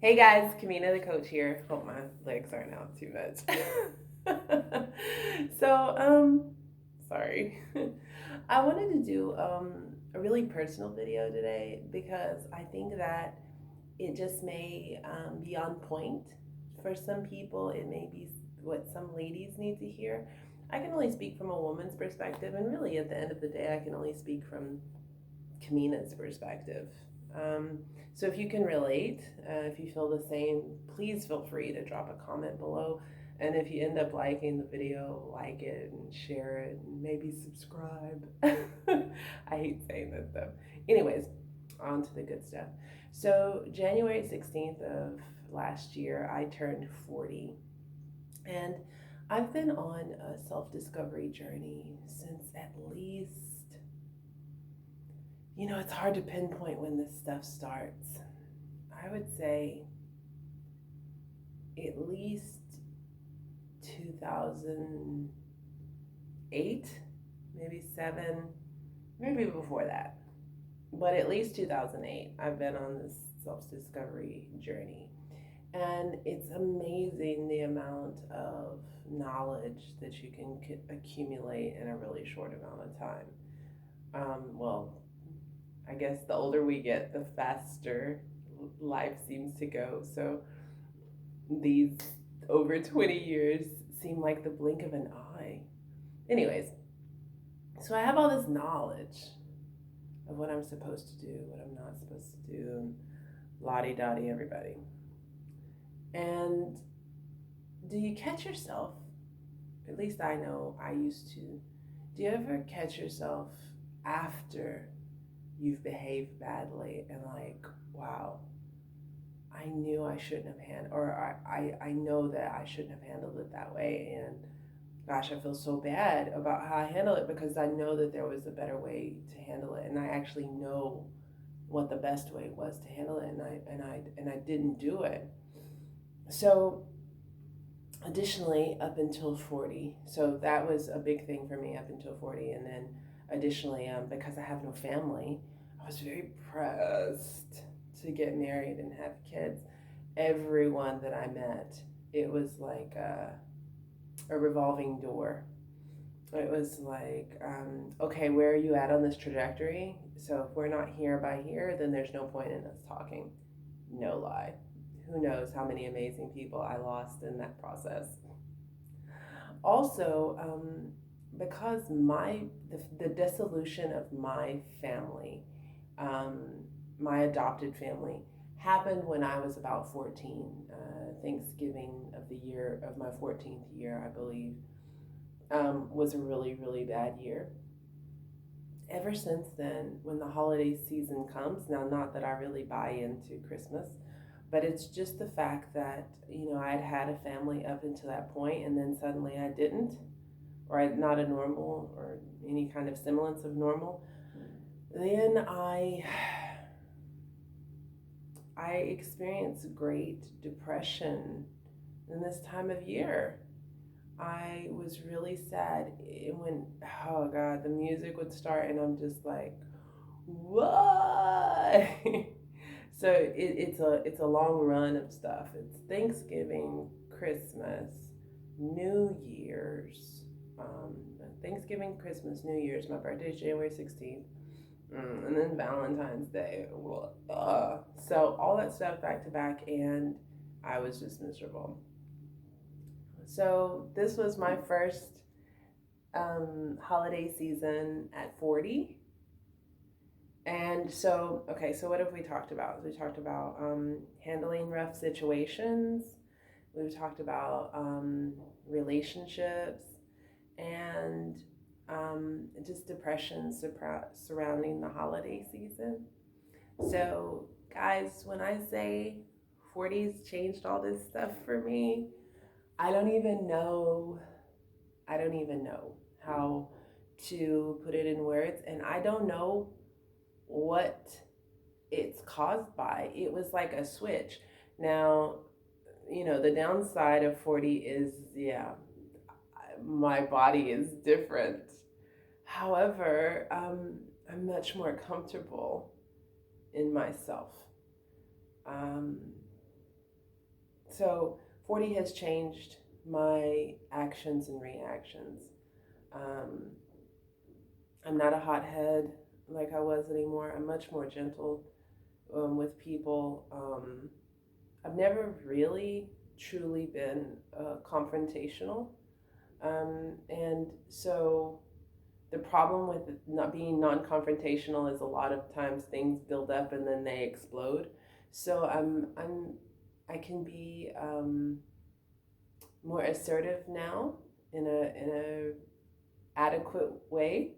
Hey guys, Kamina the Koach here. Hope my legs aren't out too much. so, sorry. I wanted to do a really personal video today because I think that it just may be on point for some people. It may be what some ladies need to hear. I can only speak from a woman's perspective, and really at the end of the day, I can only speak from Kamina's perspective. Um, so if you can relate, if you feel the same, please feel free to drop a comment below. And if you end up liking the video, like it and share it and maybe subscribe. I hate saying that though. Anyways, on to the good stuff. So January 16th of last year, I turned 40. And I've been on a self-discovery journey since at least, it's hard to pinpoint when this stuff starts. I would say at least 2008, maybe 7, maybe before that. But at least 2008, I've been on this self discovery journey. And it's amazing the amount of knowledge that you can accumulate in a really short amount of time. Well, I guess the older we get, the faster life seems to go. So these over 20 years seem like the blink of an eye. Anyways, so I have all this knowledge of what I'm supposed to do, what I'm not supposed to do, and lottie dottie everybody. And do you catch yourself? At least I know I used to. Do you ever catch yourself after you've behaved badly and like, wow, I knew I shouldn't have handled, or I know that I shouldn't have handled it that way, and gosh, I feel so bad about how I handle it because I know that there was a better way to handle it, and I actually know what the best way was to handle it, and I didn't do it. So additionally, up until 40, so that was a big thing for me up until 40, and then additionally, because I have no family, I was very pressed to get married and have kids. Everyone that I met, it was like a revolving door. It was like, okay, where are you at on this trajectory? So if we're not here by here, then there's no point in us talking. No lie. Who knows how many amazing people I lost in that process. Also, because the dissolution of my family, um, my adopted family, happened when I was about 14. Thanksgiving of the year of my 14th year, I believe, was a really, really bad year. Ever since then, when the holiday season comes, now not that I really buy into Christmas, but it's just the fact that, I'd had a family up until that point and then suddenly I didn't, or not a normal or any kind of semblance of normal. Then I experienced great depression in this time of year. I was really sad. When, oh God, the music would start and I'm just like, what? So it's a long run of stuff. It's Thanksgiving, Christmas, New Year's, Thanksgiving, Christmas, New Year's. My birthday is January 16th. And then Valentine's Day. So all that stuff back to back, and I was just miserable. So this was my first holiday season at 40. And so, okay, so what have we talked about? We talked about handling rough situations. We've talked about relationships and just depression surrounding the holiday season. So, guys, when I say 40s changed all this stuff for me, I don't even know. I don't even know how to put it in words, and I don't know what it's caused by. It was like a switch. Now, the downside of 40 is, yeah, my body is different. However, I'm much more comfortable in myself. Um, So 40 has changed my actions and reactions. Um, I'm not a hothead like I was anymore. I'm much more gentle with people. I've never really truly been confrontational. And so the problem with not being non-confrontational is a lot of times things build up and then they explode. So I can be more assertive now in a adequate way,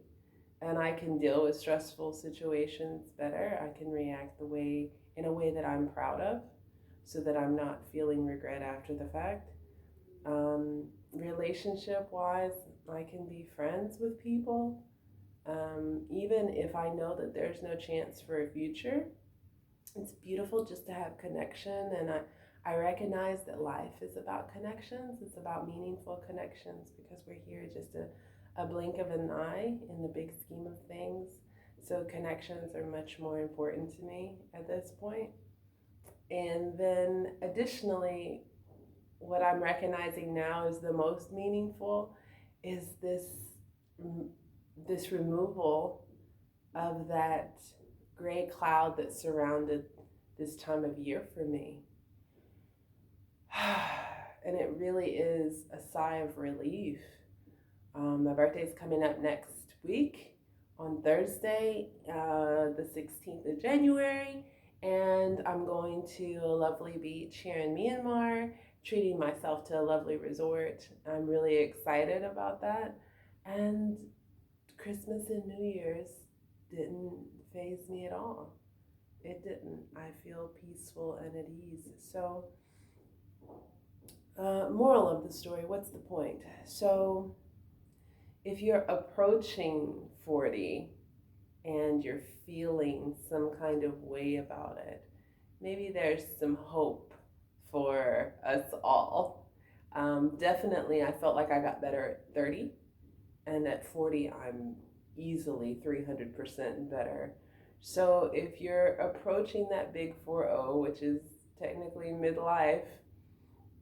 and I can deal with stressful situations better. I can react the way in a way that I'm proud of, so that I'm not feeling regret after the fact. Relationship wise, I can be friends with people, even if I know that there's no chance for a future. It's beautiful just to have connection, and I recognize that life is about connections. It's about meaningful connections because we're here just a blink of an eye in the big scheme of things. So connections are much more important to me at this point. And then additionally, what I'm recognizing now is the most meaningful is this removal of that gray cloud that surrounded this time of year for me. And it really is a sigh of relief. My birthday's coming up next week on Thursday, the 16th of January, and I'm going to a lovely beach here in Myanmar, treating myself to a lovely resort. I'm really excited about that. And Christmas and New Year's didn't faze me at all. It didn't. I feel peaceful and at ease. So, moral of the story, what's the point? So, if you're approaching 40 and you're feeling some kind of way about it, maybe there's some hope for us all. Definitely, I felt like I got better at 30, and at 40, I'm easily 300% better. So if you're approaching that big 40, which is technically midlife,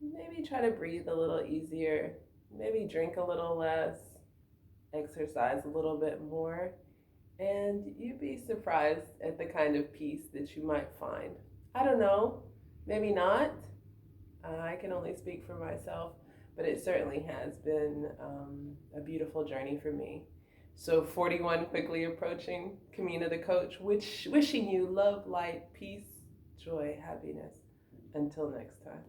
maybe try to breathe a little easier, maybe drink a little less, exercise a little bit more, and you'd be surprised at the kind of peace that you might find. I don't know, maybe not. I can only speak for myself, but it certainly has been a beautiful journey for me. So 41 quickly approaching, Kamina the Koach, wishing you love, light, peace, joy, happiness. Until next time.